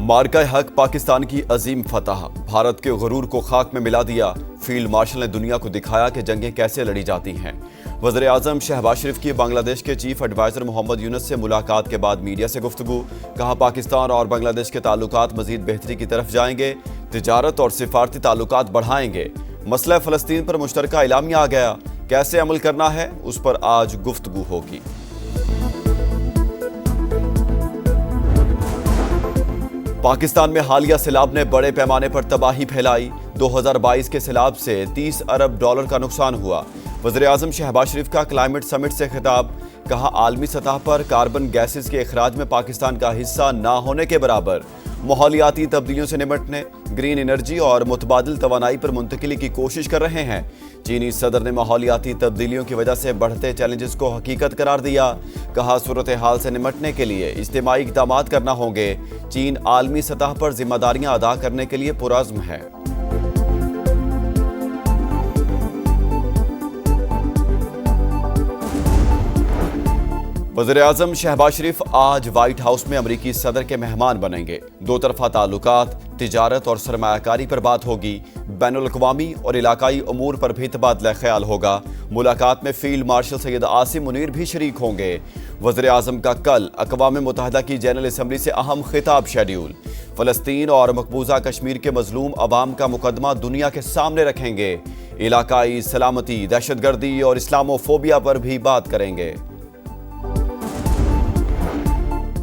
مارکہ حق پاکستان کی عظیم فتح، بھارت کے غرور کو خاک میں ملا دیا۔ فیلڈ مارشل نے دنیا کو دکھایا کہ جنگیں کیسے لڑی جاتی ہیں۔ وزیر اعظم شہباز شریف کی بنگلہ دیش کے چیف ایڈوائزر محمد یونس سے ملاقات کے بعد میڈیا سے گفتگو، کہا پاکستان اور بنگلہ دیش کے تعلقات مزید بہتری کی طرف جائیں گے، تجارت اور سفارتی تعلقات بڑھائیں گے۔ مسئلہ فلسطین پر مشترکہ اعلامیہ آ گیا، کیسے عمل کرنا ہے اس پر آج گفتگو ہوگی۔ پاکستان میں حالیہ سیلاب نے بڑے پیمانے پر تباہی پھیلائی۔ 2022 کے سیلاب سے $30 ارب کا نقصان ہوا۔ وزیر اعظم شہباز شریف کا کلائمیٹ سمٹ سے خطاب، کہا عالمی سطح پر کاربن گیسز کے اخراج میں پاکستان کا حصہ نہ ہونے کے برابر۔ ماحولیاتی تبدیلیوں سے نمٹنے، گرین انرجی اور متبادل توانائی پر منتقلی کی کوشش کر رہے ہیں۔ چینی صدر نے ماحولیاتی تبدیلیوں کی وجہ سے بڑھتے چیلنجز کو حقیقت قرار دیا، کہا صورتحال سے نمٹنے کے لیے اجتماعی اقدامات کرنا ہوں گے۔ چین عالمی سطح پر ذمہ داریاں ادا کرنے کے لیے پرعزم ہے۔ وزیر اعظم شہباز شریف آج وائٹ ہاؤس میں امریکی صدر کے مہمان بنیں گے۔ دو طرفہ تعلقات، تجارت اور سرمایہ کاری پر بات ہوگی۔ بین الاقوامی اور علاقائی امور پر بھی تبادلہ خیال ہوگا۔ ملاقات میں فیلڈ مارشل سید عاصم منیر بھی شریک ہوں گے۔ وزیر اعظم کا کل اقوام متحدہ کی جنرل اسمبلی سے اہم خطاب شیڈیول۔ فلسطین اور مقبوضہ کشمیر کے مظلوم عوام کا مقدمہ دنیا کے سامنے رکھیں گے۔ علاقائی سلامتی، دہشت گردی اور اسلامو فوبیا پر بھی بات کریں گے۔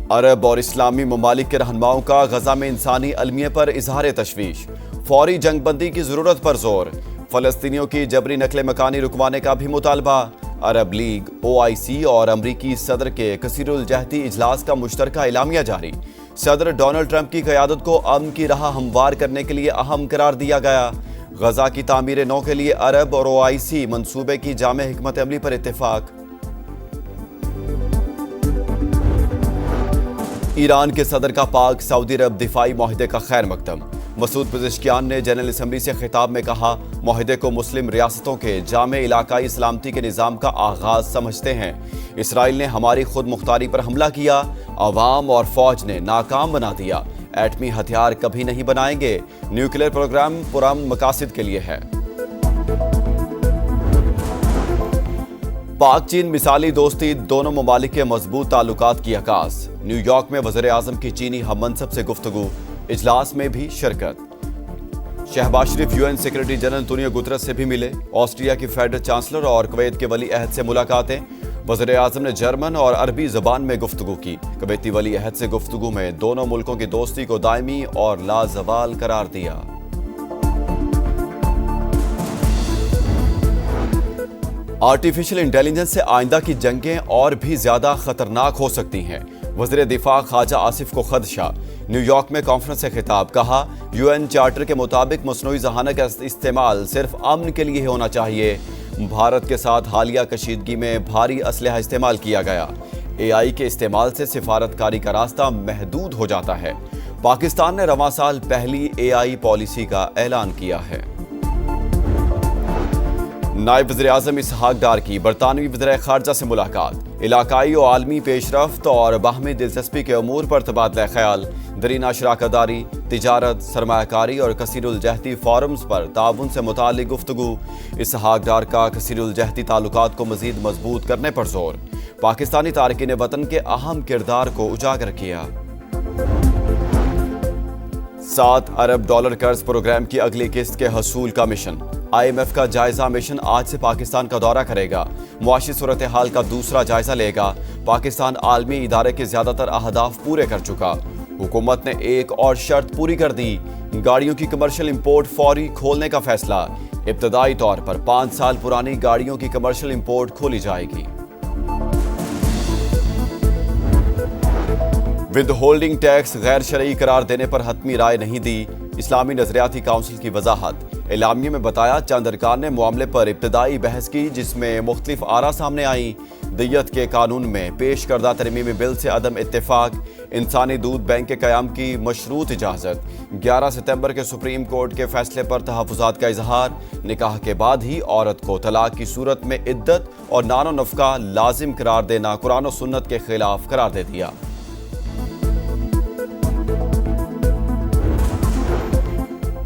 عرب اور اسلامی ممالک کے رہنماؤں کا غزہ میں انسانی المیہ پر اظہار تشویش، فوری جنگ بندی کی ضرورت پر زور۔ فلسطینیوں کی جبری نقل مکانی رکوانے کا بھی مطالبہ۔ عرب لیگ، OIC اور امریکی صدر کے کثیر الجہتی اجلاس کا مشترکہ اعلامیہ جاری۔ صدر ڈونلڈ ٹرمپ کی قیادت کو امن کی راہ ہموار کرنے کے لیے اہم قرار دیا گیا۔ غزہ کی تعمیر نو کے لیے عرب اور OIC منصوبے کی جامع حکمت عملی پر اتفاق۔ ایران کے صدر کا پاک سعودی عرب دفاعی معاہدے کا خیر مقدم۔ مسعود پزشکیان نے جنرل اسمبلی سے خطاب میں کہا معاہدے کو مسلم ریاستوں کے جامع علاقائی سلامتی کے نظام کا آغاز سمجھتے ہیں۔ اسرائیل نے ہماری خود مختاری پر حملہ کیا، عوام اور فوج نے ناکام بنا دیا۔ ایٹمی ہتھیار کبھی نہیں بنائیں گے، نیوکلیئر پروگرام پرامن مقاصد کے لیے ہے۔ پاک چین مثالی دوستی، دونوں ممالک کے مضبوط تعلقات کی عکاس۔ نیو یارک میں وزیر اعظم کی چینی ہم منصب سے گفتگو، اجلاس میں بھی شرکت۔ شہباز شریف UN سیکرٹری جنرل انتونیو گترس سے بھی ملے۔ آسٹریا کی فیڈرل چانسلر اور کویت کے ولی عہد سے ملاقاتیں۔ وزیر اعظم نے جرمن اور عربی زبان میں گفتگو کی۔ کویتی ولی عہد سے گفتگو میں دونوں ملکوں کی دوستی کو دائمی اور لازوال قرار دیا۔ آرٹیفیشل انٹیلیجنس سے آئندہ کی جنگیں اور بھی زیادہ خطرناک ہو سکتی ہیں، وزیر دفاع خواجہ آصف کو خدشہ۔ نیو یارک میں کانفرنس سے خطاب، کہا UN چارٹر کے مطابق مصنوعی ذہانت کا استعمال صرف امن کے لیے ہونا چاہیے۔ بھارت کے ساتھ حالیہ کشیدگی میں بھاری اسلحہ استعمال کیا گیا۔ AI کے استعمال سے سفارتکاری کا راستہ محدود ہو جاتا ہے۔ پاکستان نے رواں سال پہلی AI پالیسی کا اعلان کیا ہے۔ نائب وزیر اعظم اسحاق ڈار کی برطانوی وزیر خارجہ سے ملاقات۔ علاقائی و عالمی پیش رفت اور باہمی دلچسپی کے امور پر تبادلہ خیال۔ درینہ شراکت داری، تجارت، سرمایہ کاری اور کثیر الجہتی فورمز پر تعاون سے متعلق گفتگو۔ اسحاق ڈار کا کثیر الجہتی تعلقات کو مزید مضبوط کرنے پر زور۔ پاکستانی تارکین وطن کے اہم کردار کو اجاگر کیا۔ $7 ارب قرض پروگرام کی اگلی قسط کے حصول کا مشن۔ IMF کا جائزہ مشن آج سے پاکستان کا دورہ کرے گا۔ معاشی صورتحال کا دوسرا جائزہ لے گا۔ پاکستان عالمی ادارے کے زیادہ تر اہداف پورے کر چکا۔ حکومت نے ایک اور شرط پوری کر دی، گاڑیوں کی کمرشل امپورٹ فوری کھولنے کا فیصلہ۔ ابتدائی طور پر 5 سال پرانی گاڑیوں کی کمرشل امپورٹ کھولی جائے گی۔ ود ہولڈنگ ٹیکس غیر شرعی قرار دینے پر حتمی رائے نہیں دی، اسلامی نظریاتی کونسل کی وضاحت۔ اعلامیے میں بتایا چند ارکان نے معاملے پر ابتدائی بحث کی، جس میں مختلف آراء سامنے آئیں۔ دیت کے قانون میں پیش کردہ ترمیمی بل سے عدم اتفاق۔ انسانی دودھ بینک کے قیام کی مشروط اجازت۔ 11 ستمبر کے سپریم کورٹ کے فیصلے پر تحفظات کا اظہار۔ نکاح کے بعد ہی عورت کو طلاق کی صورت میں عدت اور نان و نفقہ لازم قرار دینا قرآن و سنت کے خلاف قرار دے دیا۔